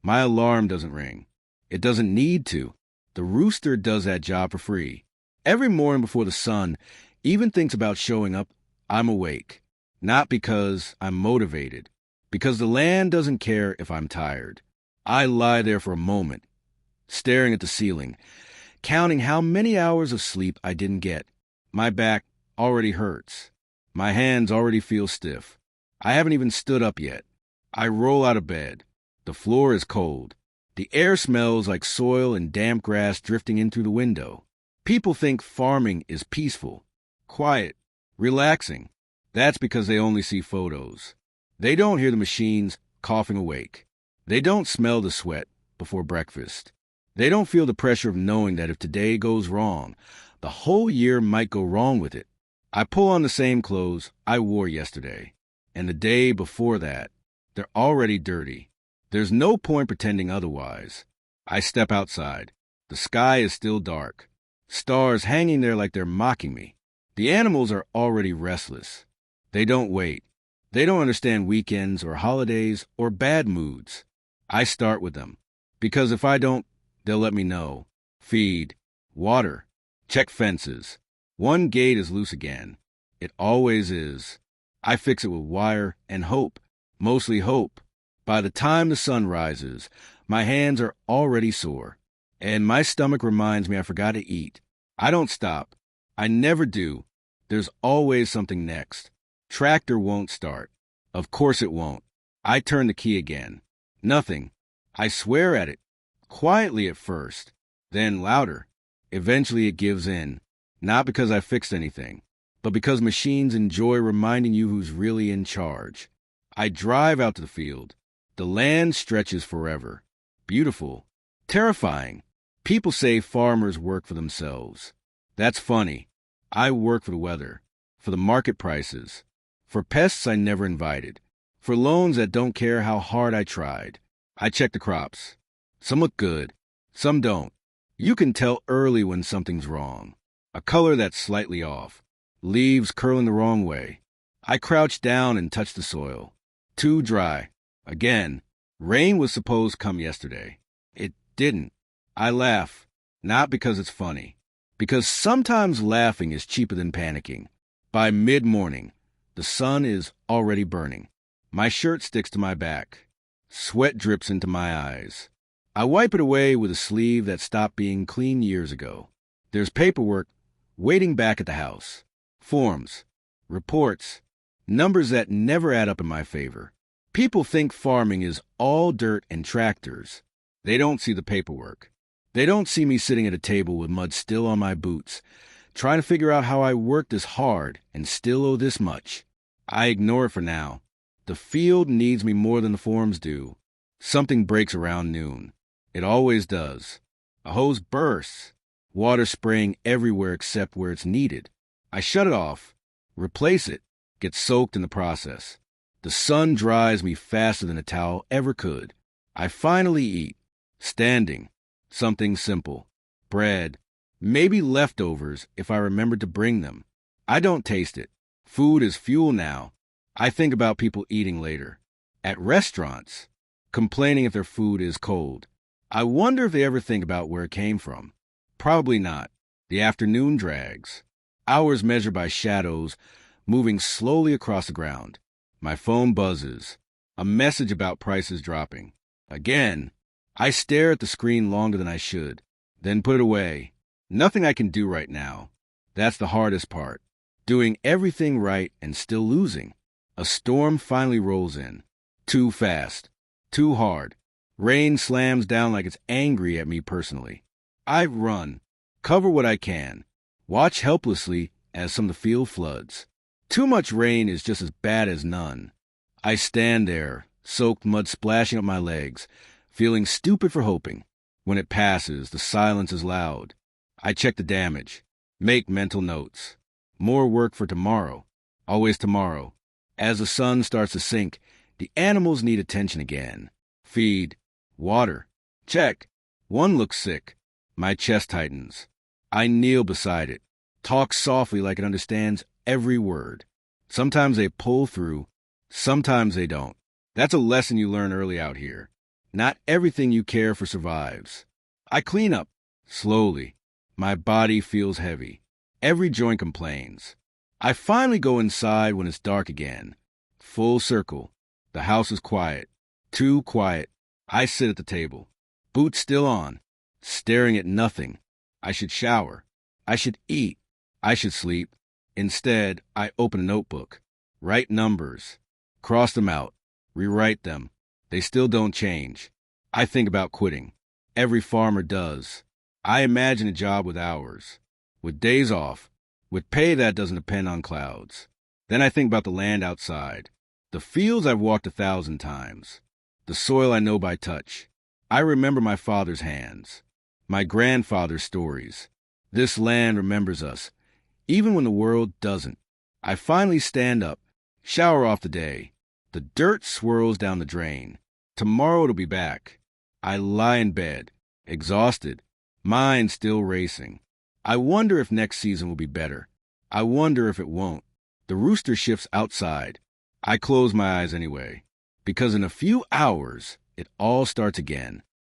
My alarm doesn't ring. It doesn't need to. The rooster does that job for free. Every morning before the sun even thinks about showing up, I'm awake. Not because I'm motivated, because the land doesn't care if I'm tired. I lie there for a moment, staring at the ceiling, counting how many hours of sleep I didn't get. My back already hurts. My hands already feel stiff. I haven't even stood up yet. I roll out of bed. The floor is cold. The air smells like soil and damp grass drifting in through the window. People think farming is peaceful, quiet, relaxing. That's because they only see photos. They don't hear the machines coughing awake. They don't smell the sweat before breakfast. They don't feel the pressure of knowing that if today goes wrong, the whole year might go wrong with it. I pull on the same clothes I wore yesterday, and the day before that. They're already dirty. There's no point pretending otherwise. I step outside. The sky is still dark. Stars hanging there like they're mocking me. The animals are already restless. They don't wait. They don't understand weekends or holidays or bad moods. I start with them, because if I don't, they'll let me know. Feed, water, check fences. One gate is loose again. It always is. I fix it with wire and hope, mostly hope. By the time the sun rises, my hands are already sore, and my stomach reminds me I forgot to eat. I don't stop. I never do. There's always something next. Tractor won't start. Of course it won't. I turn the key again. Nothing. I swear at it. Quietly at first, then louder. Eventually it gives in. Not because I fixed anything, but because machines enjoy reminding you who's really in charge. I drive out to the field. The land stretches forever. Beautiful. Terrifying. People say farmers work for themselves. That's funny. I work for the weather, for the market prices, for pests I never invited, for loans that don't care how hard I tried. I check the crops. Some look good. Some don't. You can tell early when something's wrong. A color that's slightly off. Leaves curling the wrong way. I crouch down and touch the soil. Too dry. Again. Rain was supposed to come yesterday. It didn't. I laugh. Not because it's funny. Because sometimes laughing is cheaper than panicking. By mid-morning, the sun is already burning. My shirt sticks to my back. Sweat drips into my eyes. I wipe it away with a sleeve that stopped being clean years ago. There's paperwork waiting back at the house. Forms, reports, numbers that never add up in my favor. People think farming is all dirt and tractors. They don't see the paperwork. They don't see me sitting at a table with mud still on my boots, trying to figure out how I worked this hard and still owe this much. I ignore it for now. The field needs me more than the forms do. Something breaks around noon. It always does. A hose bursts, water spraying everywhere except where it's needed. I shut it off, replace it, get soaked in the process. The sun dries me faster than a towel ever could. I finally eat, standing. Something simple. Bread. Maybe leftovers if I remembered to bring them. I don't taste it. Food is fuel now. I think about people eating later. At restaurants. Complaining if their food is cold. I wonder if they ever think about where it came from. Probably not. The afternoon drags. Hours measured by shadows, moving slowly across the ground. My phone buzzes. A message about prices dropping. Again. I stare at the screen longer than I should, then put it away. Nothing I can do right now. That's the hardest part. Doing everything right and still losing. A storm finally rolls in. Too fast. Too hard. Rain slams down like it's angry at me personally. I run. Cover what I can. Watch helplessly as some of the field floods. Too much rain is just as bad as none. I stand there, soaked mud splashing up my legs, feeling stupid for hoping. When it passes, the silence is loud. I check the damage. Make mental notes. More work for tomorrow. Always tomorrow. As the sun starts to sink, the animals need attention again. Feed. Water. Check. One looks sick. My chest tightens. I kneel beside it. Talk softly like it understands every word. Sometimes they pull through. Sometimes they don't. That's a lesson you learn early out here. Not everything you care for survives. I clean up, slowly. My body feels heavy. Every joint complains. I finally go inside when it's dark again. Full circle. The house is quiet. Too quiet. I sit at the table. Boots still on. Staring at nothing. I should shower. I should eat. I should sleep. Instead, I open a notebook. Write numbers. Cross them out. Rewrite them. They still don't change. I think about quitting. Every farmer does. I imagine a job with hours, with days off, with pay that doesn't depend on clouds. Then I think about the land outside, the fields I've walked 1,000 times, the soil I know by touch. I remember my father's hands, my grandfather's stories. This land remembers us, even when the world doesn't. I finally stand up, shower off the day. The dirt swirls down the drain. Tomorrow it'll be back. I lie in bed, exhausted, mind still racing. I wonder if next season will be better. I wonder if it won't. The rooster shifts outside. I close my eyes anyway, because in a few hours, it all starts again.